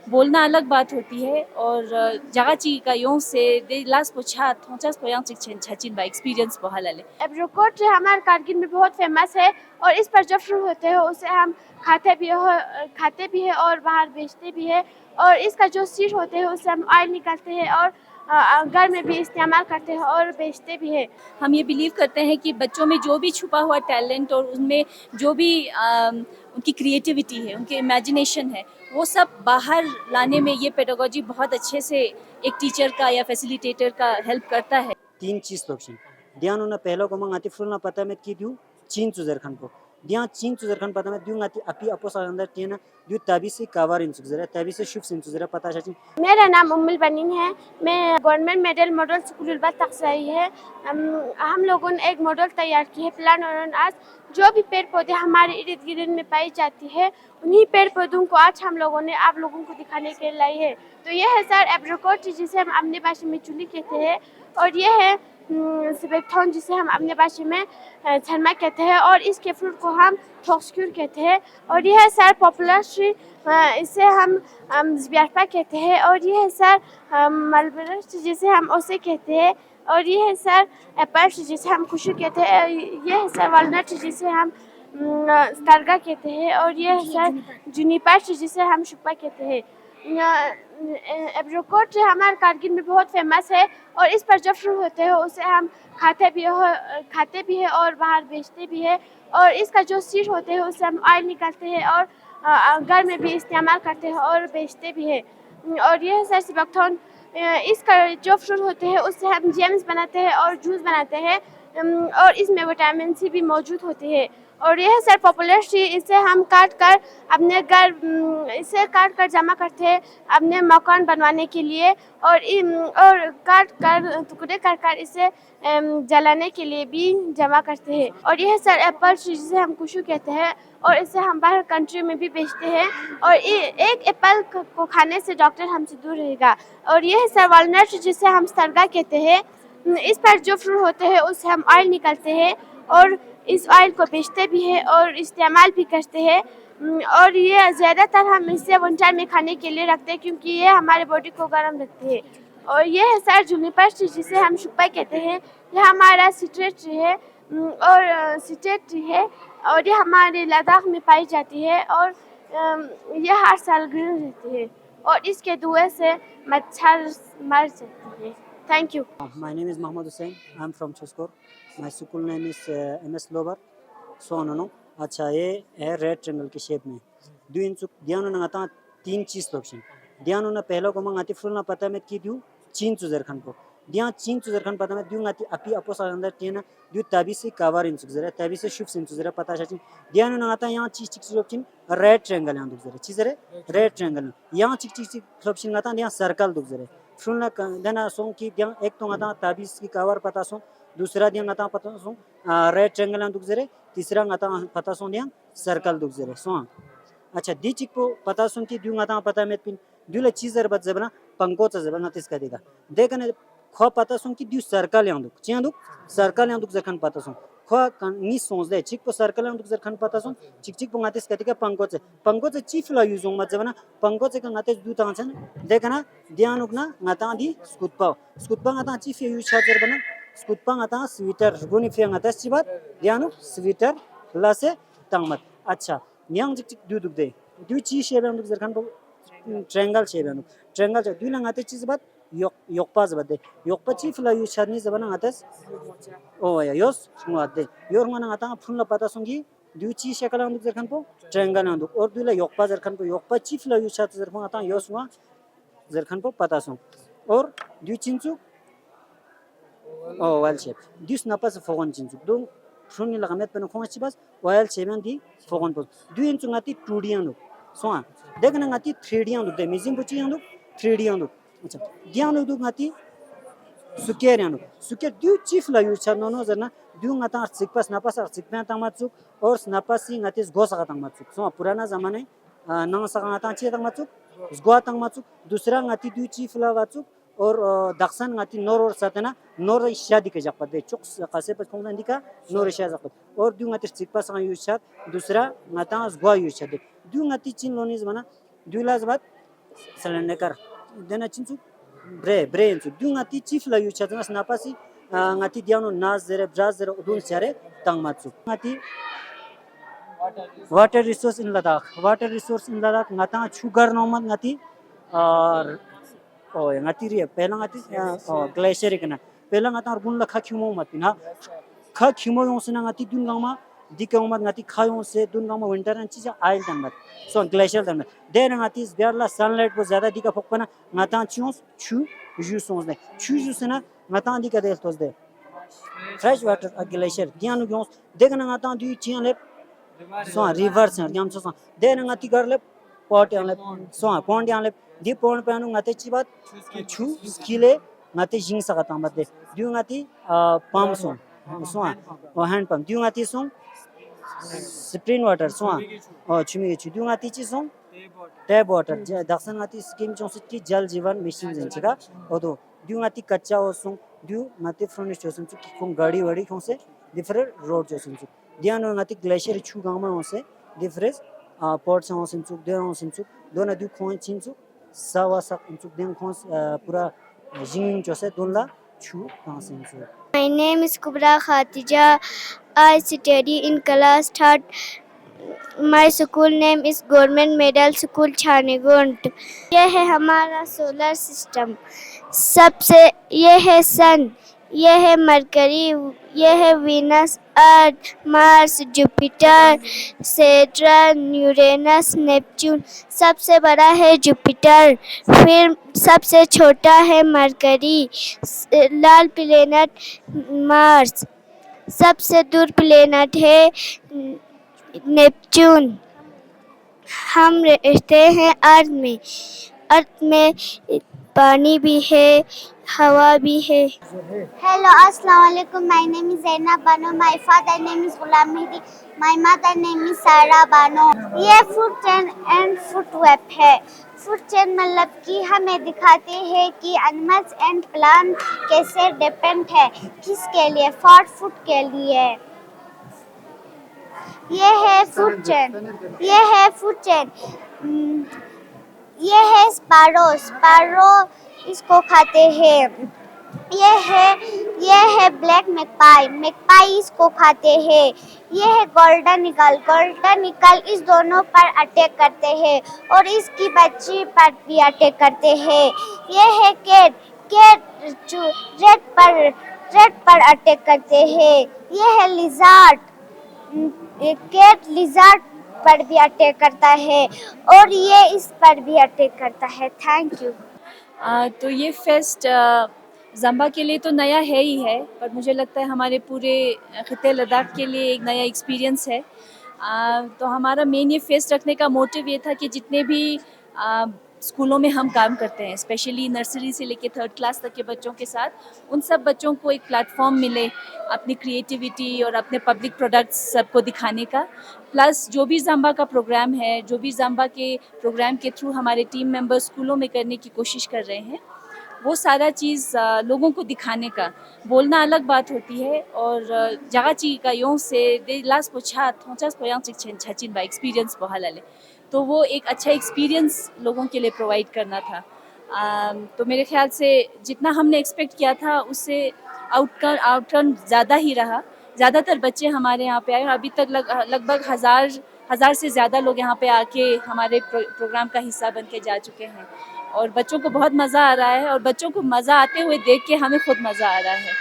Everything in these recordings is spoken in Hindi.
बोलना अलग बात होती है और जागाची का योग से दे लास्ट पोछा थोंचास पोयांग चिक छन छचिन बा एक्सपीरियंस बहालाले। एब्रोकोट हमारे कारगिल में बहुत फेमस है और इस पर जब शुरू होते हैं उसे हम खाते भी है और बाहर बेचते भी है। और इसका जो सीड होते हैं उससे हम ऑयल निकालते हैं और घर में भी इस्तेमाल करते हैं और बेचते भी है। हम ये बिलीव करते हैं कि बच्चों में जो भी छुपा हुआ टैलेंट और उनमें जो भी उनकी क्रिएटिविटी है, उनके इमेजिनेशन है, वो सब बाहर लाने में ये पेडागोजी बहुत अच्छे से एक टीचर का या फैसिलिटेटर का हेल्प करता है। तीन चीज लोक्शन दियान उन्हें पहला को मंगाती फुलना पता में की दियो चीन चुजर खान को दिया चीन चुजर खान पता में दियो गाती अपी अपोस अंदर टीना दियो तभी से कावार इन सुजरा तभी से शुभ सिन सुजरा पता चाची। मेरा नाम उम्मुल बनीन है। मैं गवर्नमेंट मेडल मॉडल स्कूल तक से आई है। हम लोगों ने एक मॉडल तैयार की है प्लान और आज जो भी पेड़ पौधे हमारे इर्द गिर्द में पाई जाती है उन्हीं पेड़ पौधों को आज हम लोगों ने आप लोगों को दिखाने के लिए लाई है। तो ये है सर एब्रोकोट जिसे हम अपनी भाषा में चुली कहते हैं और ये है सिबेक्थॉन जिसे हम अपने भाषा में छरमा कहते हैं और इसके फ्रूट को हम थॉक्सक्यूर कहते हैं। और यह है सर पॉपुलर ट्री इसे हम ज़्यारपा कहते हैं और ये है सर मलबरी जिसे हम ओसे कहते हैं और ये है सर एप्पल जिसे हम खुशू कहते हैं। ये है सर वालनट जिसे हम स्टारगा कहते हैं और ये है सर जूनिपर जिसे हम शुपा कहते हैं। एब्रोकोट हमारे कारगिल में बहुत फेमस है और इस पर जब शुरू होते हैं उसे हम खाते भी है और बाहर बेचते भी है। और इसका जो सीड होते हैं उससे हम ऑयल निकालते हैं और घर में भी इस्तेमाल करते हैं और बेचते भी है। और यह है सर सिबकथॉन इसका जो फ्रूट होते हैं उससे हम जैम्स बनाते हैं और जूस बनाते हैं और इसमें विटामिन सी भी मौजूद होती है। और यह है सर पॉपुलर ट्री इसे हम काट कर अपने घर इसे काट कर जमा करते हैं अपने मकान बनवाने के लिए और काट कर टुकड़े कर कर इसे जलाने के लिए भी जमा करते हैं। और यह सर एप्पल ट्री जिसे हम कुशू कहते हैं और इसे हम बाहर कंट्री में भी बेचते हैं और एक एप्पल को खाने से डॉक्टर हमसे दूर रहेगा। और यह है सर वालनट जिसे हम सरगा कहते हैं। इस पर जो फ्रूट होते हैं उससे हम ऑयल निकालते हैं और इस ऑयल को बेचते भी है और इस्तेमाल भी करते हैं। और ये ज़्यादातर हम इसे विंटर में खाने के लिए रखते हैं क्योंकि ये हमारे बॉडी को गर्म रखती है। और ये है सर जूनिपर ट्री जिसे हम शुपा कहते हैं। यह हमारा सिट्रेट ट्री है और सिट्रेट ट्री है और ये हमारे लद्दाख में पाई जाती है और ये हर साल ग्रीन रहती है और इसके धुएं से मच्छर मर जाते हैं। Thank you. My name is Mohammad Hussain. I'm from Chuskor. My school name is MS Lobar. So no. अच्छा ये है रेड ट्रायंगल के शेप में दो इंच दियानो नगाता तीन चीज लोक्शन दियानो ना पहला को मंगाती फुलना पता में की दियो चीन चुजर खान को दिया चीन चुजर खान पता में दियो गाती अपी अपोस अंदर टीना दियो तभी से कावार इन सुजरा तभी से शुभ सिन सुजरा पता चाची दियानो नगाता यहाँ चीज चिक लोक्शन रेड ट्रायंगल यहाँ दुजरे चीज रे रेड ट्रायंगल यहाँ चिक चिक लोक्शन गाता यहाँ सर्कल दुजरे फुलना देना सों की दिया एक तो गाता तभी से कावार पता सों दूसरा दिया गाता पता सों रेड ट्रायंगल यहाँ दुजरे तीसरा गाता पता सों दिया सर्कल दुजरे सों अच्छा दी चिक को पता सुन की दियो गाता पता में पिन दियो चीजर बत जबना पंकोचा जबना तिसका देगा देखने खो पता सुन की दियो सर्कल यहाँ दुख चिया दुख सर्कल यहाँ दुख जखन पता सुन खो नी सोच दे चिक को सर्कल यहाँ दुख जखन पता सुन चिक चिक पंगाते इसका देगा पंकोचे चीफ ला यूज हों मत जबना पंकोचे का गाते दू तांसन देखना ध्यान उगना गाता दी स्कुटपा गाता चीफ यूज छाजर बना स्कुटपा गाता स्वीटर गुनी फिर गाता सिबात ध्यान स्वीटर लासे तांगमत अच्छा न्यांग चिक चिक दू दुख दे दू चीज शेब यहाँ दुख जखन ट्रायंगल शेप है ट्रायंगल से दू लंगाते चीज बात योकपाज बदे योकपा चीफ ला यूज छानी जबना गाते ओ या योस मुआदे योर मना गाता फुल ला पता सुंगी दू चीज शकल हम जरखन को ट्रायंगल हम और दू ला योकपा जरखन को योकपा चीफ ला यूज छात जरखन गाता योस मुआ जरखन को पता सुं और दू चिंचू ओ वाल शेप दिस नपास फोगन चिंचू दो फुनी लगामेत पन खोंच बस वाल शेप दी फोगन पो दू इंचू गाती 2D नु सोआ देखना गाती 3D नु दे मिजिम बुची नु 3D नु अच्छा दियानो दु गाती सुकेरियानो सुके दु चीफ ला यूज छनो नो जना दु गाता सिकपास नापास सिकपा तमाचुक और नापासी गाती गोसा तमाचुक सो पुराना जमाने न सगा गाता ची तमाचुक गोआ तमाचुक दूसरा गाती दु चीफ ला गाचुक और दक्षिण गाती नोर और सतना नोर शादी के जपत दे चुक कसे पर कोन दिका नोर शादी जपत और दु गाती सिकपास यूज छत दूसरा गाता गोआ यूज छत दु गाती चिन लोनिज बना दु लाज बात Selendekar dena chinchu bre inchu du ngati chief la yu chatna snapasi ngati diano nas zere braz zere udun chare tangmatsu ngati water resource in Ladakh ngata sugar nomad ngati ngati ri pela ngati glacier ikna pela ngata gun la khakhimo matina khakhimo yosna ngati dun gama dikawmat ngati khayon se dun gama winter and chija ail tanmat so glacier tanmat den ngati berla sunlight ko zyada dika phokpana ngata chions chu jusons ne chu jusna ngata dika del tos de fresh water a glacier dianu gyons degna ngata du chianle so rivers are gyam so den ngati garle pot yanle so pond yanle di pond panu ngate chibat chu skile ngate jing sagata mate du ngati pump so hand pump du ngati so spring water so chumi chu du ngati chi so tap water daksan ngati scheme chonsit jal jivan mission jinchga odo du ngati kacha osum du ngati furnish chosum chu kong gadi wadi khonse different road chosum chu diano ngati glacier chu gama onse different ports osum chu de osum chu dona du khon chin chu sawa sak chu den khon pura jing chose donla chu osum chu. My name is Kubra Khatija. I study in class third. My school name is Government Middle School छानीगुंट। ये है हमारा सोलर सिस्टम। सबसे ये है सन, ये है मरकरी, ये है Venus, Earth, Mars, Jupiter, Saturn, Uranus, Neptune. सबसे बड़ा है जुपिटर, फिर सबसे छोटा है मरकरी, लाल प्लेनेट मार्स, सबसे दूर प्लेनेट है नेपच्यून। हम रहते हैं अर्थ में पानी भी है, हवा भी है। Hello, Assalamu alaikum. My name is Zainab Bano. My father name is Ghulam Mehdi. My mother name is Sara Bano. ये food chain and food web है। फूड चेन मतलब कि हमें दिखाते हैं कि एनिमल्स एंड प्लांट कैसे डिपेंड है, किसके लिए, फॉर फूड के लिए। ये है फूड चेन, ये है स्पैरो इसको खाते हैं। ये है ब्लैक मैकपाई इसको खाते हैं। ये है गोल्डन ईगल इस दोनों पर अटैक करते हैं और इसकी बच्ची पर भी अटैक करते हैं। ये है कैट रेड पर अटैक करते हैं। ये है लिज़ार्ड, कैट लिज़ार्ड पर भी अटैक करता है और ये इस पर भी अटैक करता है। Thank you. तो ये फेस्ट ज़म्बा के लिए तो नया है ही है, पर मुझे लगता है हमारे पूरे ख़िते लद्दाख के लिए एक नया एक्सपीरियंस है। तो हमारा मेन ये फेस्ट रखने का मोटिव ये था कि जितने भी स्कूलों में हम काम करते हैं, स्पेशली नर्सरी से लेके थर्ड क्लास तक के बच्चों के साथ, उन सब बच्चों को एक प्लेटफॉर्म मिले अपनी क्रिएटिविटी और अपने पब्लिक प्रोडक्ट्स सबको दिखाने का। प्लस जो भी ज़म्बा का प्रोग्राम है, जो भी ज़म्बा के प्रोग्राम के थ्रू हमारे टीम मेंबर्स स्कूलों में करने की कोशिश कर रहे हैं, वो सारा चीज़ लोगों को दिखाने का। बोलना अलग बात होती है और जगह ची का यों से दे लास्ट पोछा थोंचास पोयांग चिक छचिन बा एक्सपीरियंस बहालाले, तो वो एक अच्छा एक्सपीरियंस लोगों के लिए प्रोवाइड करना था। तो मेरे ख्याल से जितना हमने एक्सपेक्ट किया था उससे आउटकम ज़्यादा ही रहा। ज़्यादातर बच्चे हमारे यहाँ पे आए और अभी तक लगभग हज़ार से ज़्यादा लोग यहाँ पे आके हमारे प्रोग्राम का हिस्सा बन के जा चुके हैं और बच्चों को बहुत मज़ा आ रहा है और बच्चों को मज़ा आते हुए देख के हमें खुद मज़ा आ रहा है।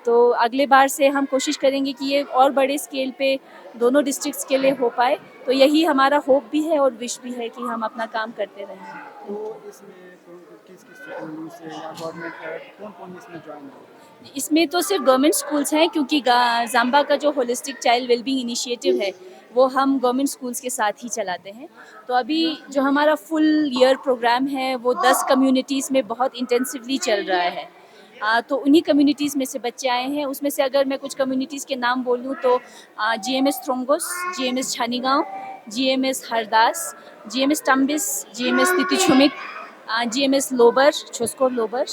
तो अगले बार से हम कोशिश करेंगे कि ये और बड़े स्केल पे दोनों डिस्ट्रिक्ट्स के लिए हो पाए। तो यही हमारा होप भी है और विश भी है कि हम अपना काम करते रहें। तो इसमें तो सिर्फ गवर्नमेंट स्कूल्स हैं, क्योंकि ज़म्बा का जो होलिस्टिक चाइल्ड वेलबींग इनिशिएटिव है वो हम गवर्नमेंट स्कूल्स के साथ ही चलाते हैं। तो अभी जो हमारा फुल ईयर प्रोग्राम है वो 10 कम्युनिटीज़ में बहुत इंटेंसिवली चल रहा है। तो उन्हीं कम्युनिटीज़ में से बच्चे आए हैं। उसमें से अगर मैं कुछ कम्युनिटीज़ के नाम बोलूँ तो GMS थ्रोंगोस, GMS छानीगांव, GMS Hardas, GMS टम्बिस, GMS तितिछुमिक, GMS लोबर, छोस्कोर लोबर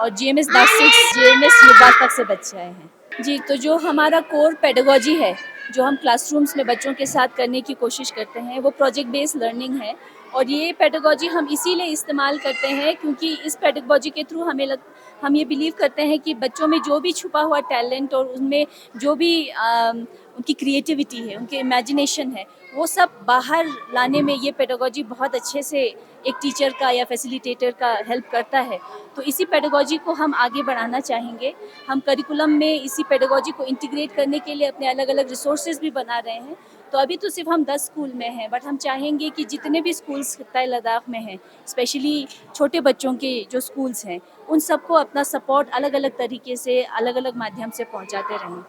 और GMS दासिक्स, GMS युवा तक से बच्चे आए हैं। जी, तो जो हमारा कोर पेडागोजी है, जो हम क्लासरूम्स में बच्चों के साथ करने की कोशिश करते हैं, वो प्रोजेक्ट बेस्ड लर्निंग है और ये पेडागोजी हम इसीलिए इस्तेमाल करते हैं क्योंकि इस पेडागोजी के थ्रू हम ये बिलीव करते हैं कि बच्चों में जो भी छुपा हुआ टैलेंट और उनमें जो भी उनकी क्रिएटिविटी है, उनके इमेजिनेशन है, वो सब बाहर लाने में ये पेडागोजी बहुत अच्छे से एक टीचर का या फैसिलिटेटर का हेल्प करता है। तो इसी पेडागोजी को हम आगे बढ़ाना चाहेंगे। हम करिकुलम में इसी पेडागोजी को इंटीग्रेट करने के लिए अपने अलग अलग रिसोर्सेज भी बना रहे हैं। तो अभी तो सिर्फ हम 10 स्कूल में हैं, बट हम चाहेंगे कि जितने भी स्कूल्स खित्ता लद्दाख में हैं, स्पेशली छोटे बच्चों के जो स्कूल्स हैं, उन सबको अपना सपोर्ट अलग अलग तरीके से अलग अलग माध्यम से पहुंचाते रहें।